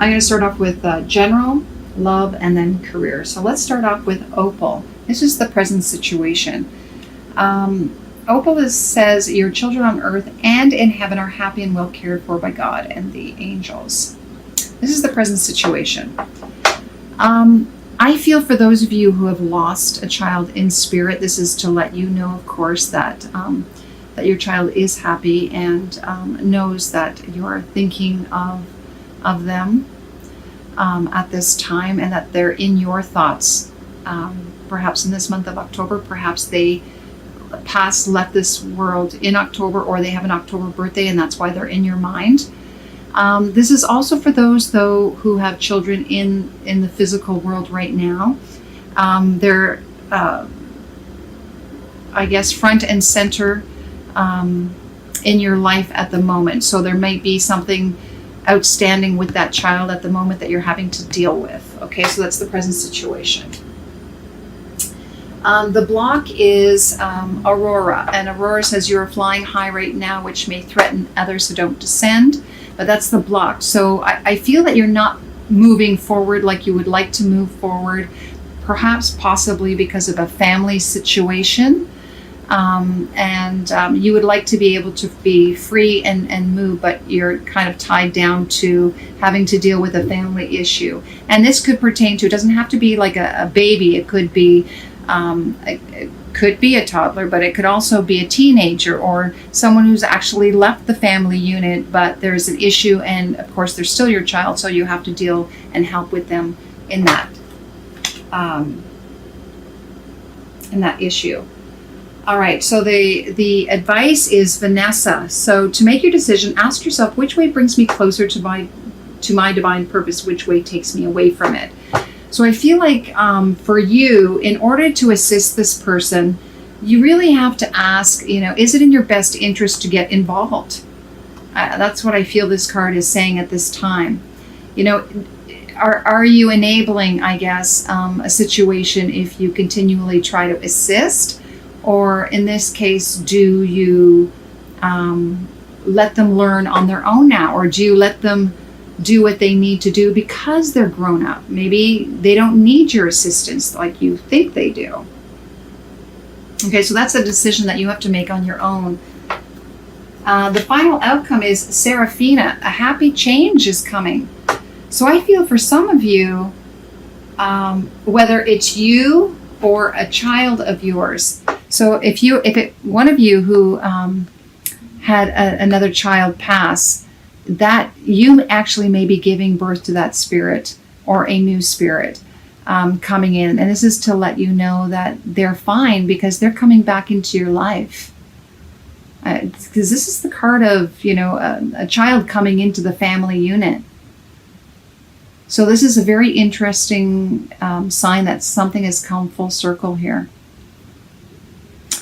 I'm going to start off with general, love, and then career. So let's start off with Opal. This is the present situation. Opal says, your children on earth and in heaven are happy and well cared for by God and the angels. This is the present situation. I feel for those of you who have lost a child in spirit, this is to let you know, of course, that that your child is happy and knows that you are thinking of them at this time, and that they're in your thoughts. Perhaps in this month of October, perhaps they left this world in October, or they have an October birthday, and that's why they're in your mind. This is also for those, though, who have children in the physical world right now. They're, I guess, front and center in your life at the moment. So there might be something outstanding with that child at the moment that you're having to deal with. Okay, so that's the present situation. The block is Aurora, and Aurora says you're flying high right now, which may threaten others, so don't descend. But that's the block. So I feel that you're not moving forward like you would like to move forward, perhaps possibly because of a family situation. You would like to be able to be free and move, but you're kind of tied down to having to deal with a family issue. And this could pertain to, it doesn't have to be like a baby. It could be a toddler, but it could also be a teenager or someone who's actually left the family unit, but there's an issue, and of course they're still your child, so you have to deal and help with them in that issue. All right, so the advice is Vanessa. So to make your decision, ask yourself, which way brings me closer to my divine purpose, which way takes me away from it. So I feel like for you, in order to assist this person, you really have to ask, is it in your best interest to get involved? That's what I feel this card is saying at this time. Are you enabling, I guess, a situation if you continually try to assist? Or in this case, do you let them learn on their own now? Or do you let them do what they need to do because they're grown up? Maybe they don't need your assistance like you think they do. Okay, so that's a decision that you have to make on your own. The final outcome is Seraphina. A happy change is coming. So I feel for some of you, whether it's you or a child of yours. So one of you who had another child pass, that you actually may be giving birth to that spirit or a new spirit coming in. And this is to let you know that they're fine because they're coming back into your life. Because this is the card of, a child coming into the family unit. So this is a very interesting sign that something has come full circle here.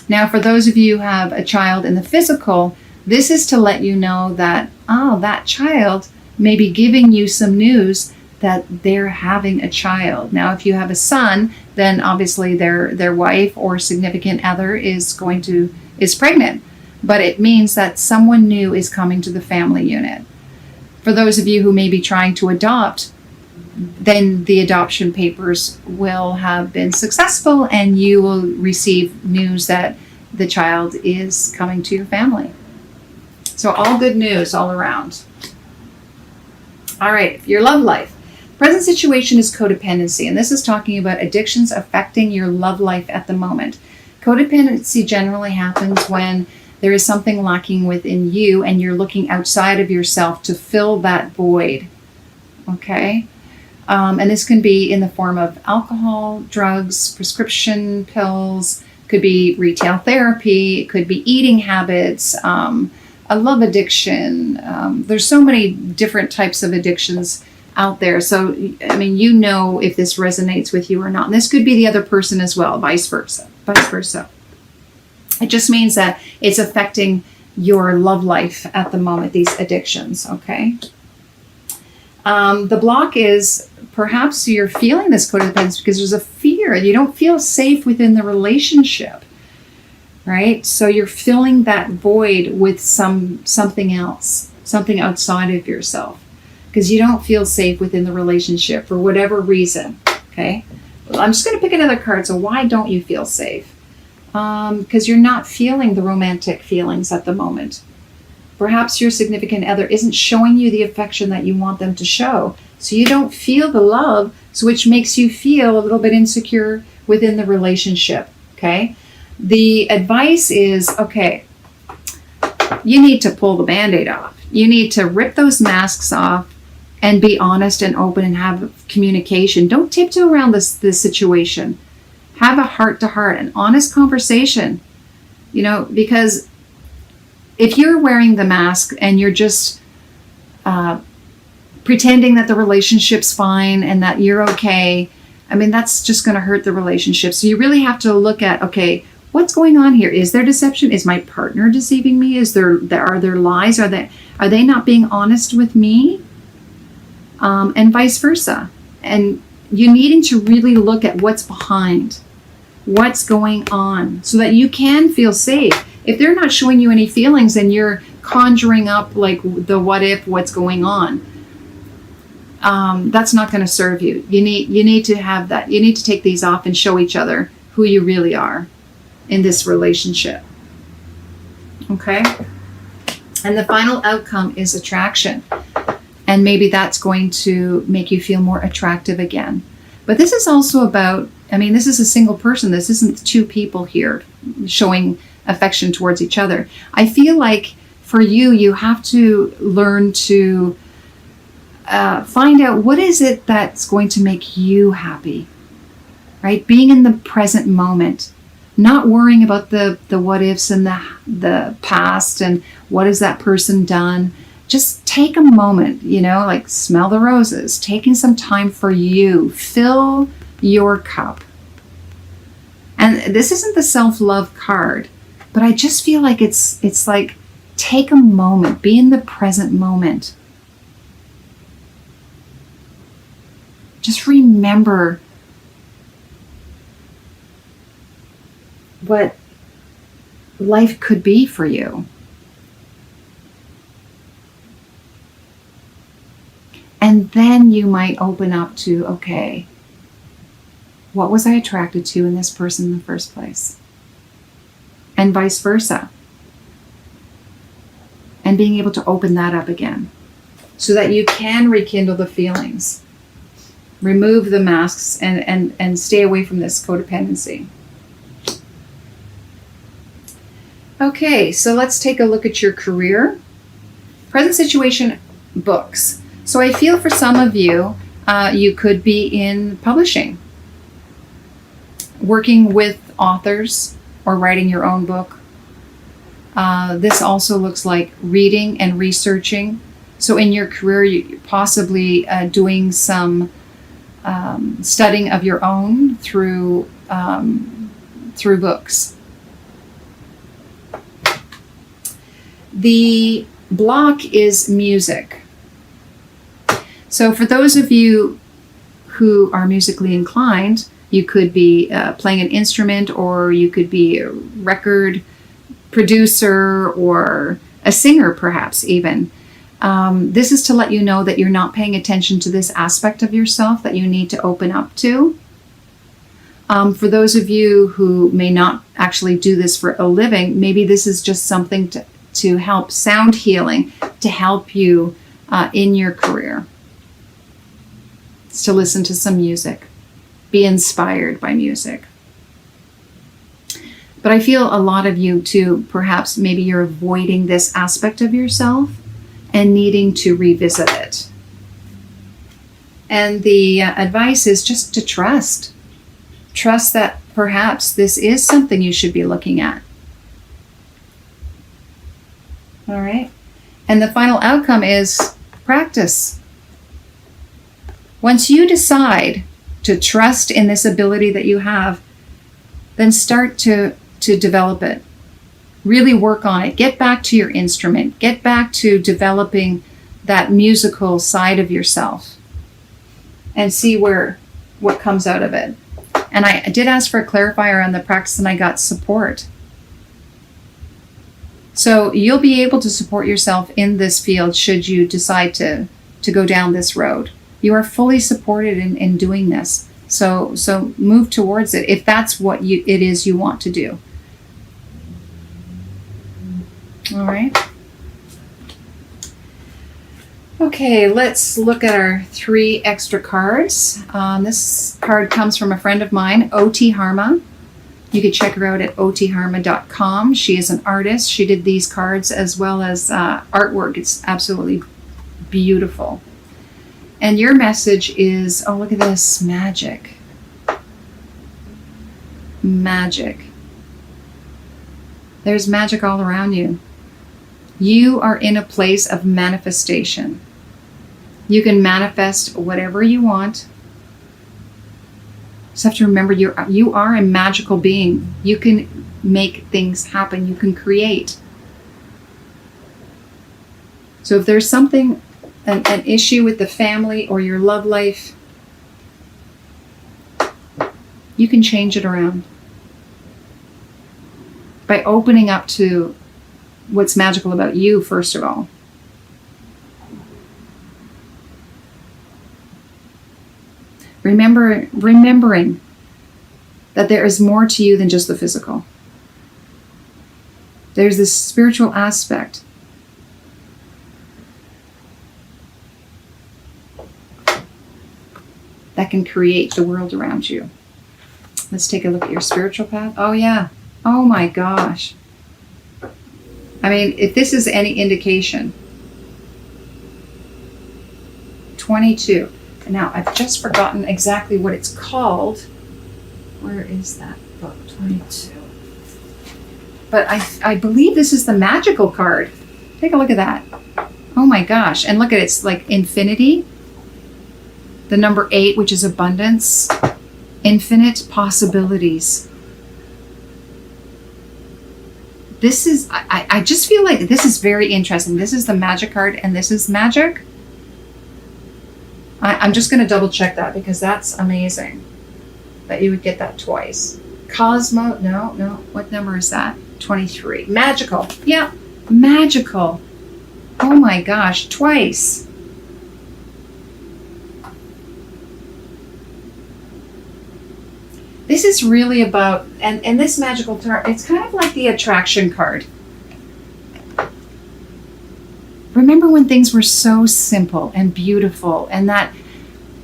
Now, for those of you who have a child in the physical, this is to let you know that, that child may be giving you some news that they're having a child. Now, if you have a son, then obviously their wife or significant other is pregnant. But it means that someone new is coming to the family unit. For those of you who may be trying to adopt, then the adoption papers will have been successful and you will receive news that the child is coming to your family. So all good news all around. All right, your love life. Present situation is codependency, and this is talking about addictions affecting your love life at the moment. Codependency generally happens when there is something lacking within you and you're looking outside of yourself to fill that void. Okay? And this can be in the form of alcohol, drugs, prescription pills, could be retail therapy, it could be eating habits, a love addiction. There's so many different types of addictions out there. So, if this resonates with you or not. And this could be the other person as well, vice versa. It just means that it's affecting your love life at the moment, these addictions, okay? The block is perhaps you're feeling this codependency because there's a fear. You don't feel safe within the relationship, right? So you're filling that void with something else, something outside of yourself. because you don't feel safe within the relationship for whatever reason. Okay. Well, I'm just going to pick another card. So why don't you feel safe? Because you're not feeling the romantic feelings at the moment. Perhaps your significant other isn't showing you the affection that you want them to show. So you don't feel the love, so which makes you feel a little bit insecure within the relationship. Okay. The advice is, okay, you need to pull the Band-Aid off. You need to rip those masks off and be honest and open and have communication. Don't tiptoe around this situation. Have a heart-to-heart, an honest conversation. Because if you're wearing the mask and you're just pretending that the relationship's fine and that you're okay, that's just going to hurt the relationship. So you really have to look at, okay, what's going on here? Is there deception? Is my partner deceiving me? Are there lies? Are they not being honest with me? And vice versa. And you needing to really look at what's behind, what's going on, so that you can feel safe. If they're not showing you any feelings and you're conjuring up like the what if, what's going on, that's not going to serve you. You need to have that. You need to take these off and show each other who you really are in this relationship. Okay? And the final outcome is attraction. And maybe that's going to make you feel more attractive again. But this is also about, this is a single person. This isn't two people here showing affection towards each other. I feel like for you, you have to learn to find out what is it that's going to make you happy, right? Being in the present moment, not worrying about the what ifs and the past and what has that person done. Just take a moment, like smell the roses, taking some time for you. Fill your cup. And this isn't the self-love card, but I just feel like it's like take a moment, be in the present moment. Just remember what life could be for you. And then you might open up to, okay, what was I attracted to in this person in the first place? And vice versa. And being able to open that up again so that you can rekindle the feelings. Remove the masks and stay away from this codependency. Okay, so let's take a look at your career. Present situation, books. So I feel for some of you, you could be in publishing, working with authors or writing your own book. This also looks like reading and researching. So in your career, you're possibly doing some studying of your own through books. The block is music. So for those of you who are musically inclined, you could be playing an instrument, or you could be a record producer or a singer perhaps even. This is to let you know that you're not paying attention to this aspect of yourself that you need to open up to. For those of you who may not actually do this for a living, maybe this is just something to help sound healing, to help you in your career. It's to listen to some music, be inspired by music. But I feel a lot of you too, perhaps maybe you're avoiding this aspect of yourself and needing to revisit it. And the advice is just to trust. Trust that perhaps this is something you should be looking at. All right. And the final outcome is practice. Once you decide to trust in this ability that you have, then start to develop it. Really work on it. Get back to your instrument. Get back to developing that musical side of yourself and see what comes out of it. And I did ask for a clarifier on the practice, and I got support. So you'll be able to support yourself in this field should you decide to to go down this road. You are fully supported in doing this. So move towards it if that's what it is you want to do. All right. Okay, let's look at our 3 extra cards. This card comes from a friend of mine, OT Harma. You can check her out at otharma.com. She is an artist. She did these cards as well as artwork. It's absolutely beautiful. And your message is, oh, look at this, magic. Magic. There's magic all around you. You are in a place of manifestation. You can manifest whatever you want. Just have to remember you are a magical being. You can make things happen. You can create. So if there's something, an issue with the family or your love life, you can change it around by opening up to what's magical about you, first of all. Remembering that there is more to you than just the physical. There's this spiritual aspect. That can create the world around you. Let's take a look at your spiritual path. Oh yeah. Oh my gosh. I mean, if this is any indication, 22. Now, I've just forgotten exactly what it's called. Where is that book? 22. But I believe this is the magical card. Take a look at that. Oh my gosh. And look at it. It's like infinity. The number 8, which is abundance. Infinite possibilities. This is, I just feel like this is very interesting. This is the magic card and this is magic. I'm just going to double check that because that's amazing that you would get that twice. Cosmo, no. What number is that? 23. Magical. Yeah, magical. Oh my gosh, twice. This is really about, and this magical card, it's kind of like the attraction card. Remember when things were so simple and beautiful and that,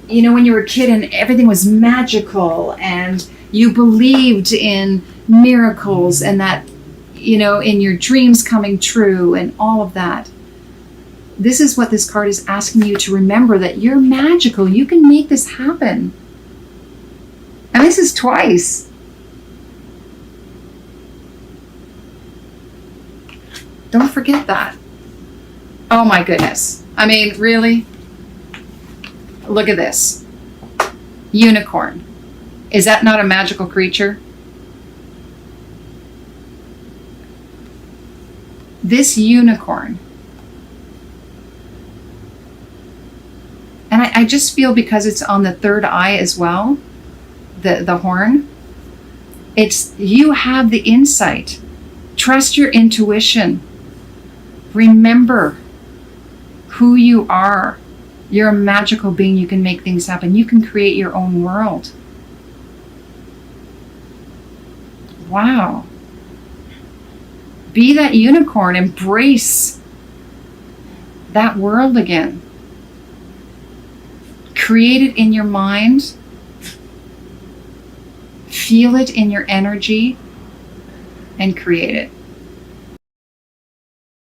you know, when you were a kid and everything was magical and you believed in miracles and that, you know, in your dreams coming true and all of that. This is what this card is asking you to remember, that you're magical. You can make this happen. And this is twice. Don't forget that. Oh my goodness. I mean, really? Look at this. Unicorn. Is that not a magical creature? This unicorn. And I just feel because it's on the third eye as well, the horn, it's, you have the insight. Trust your intuition. Remember who you are. You're a magical being. You can make things happen. You can create your own world. Wow. Be that unicorn. Embrace that world again. Create it in your mind. Feel it in your energy and create it.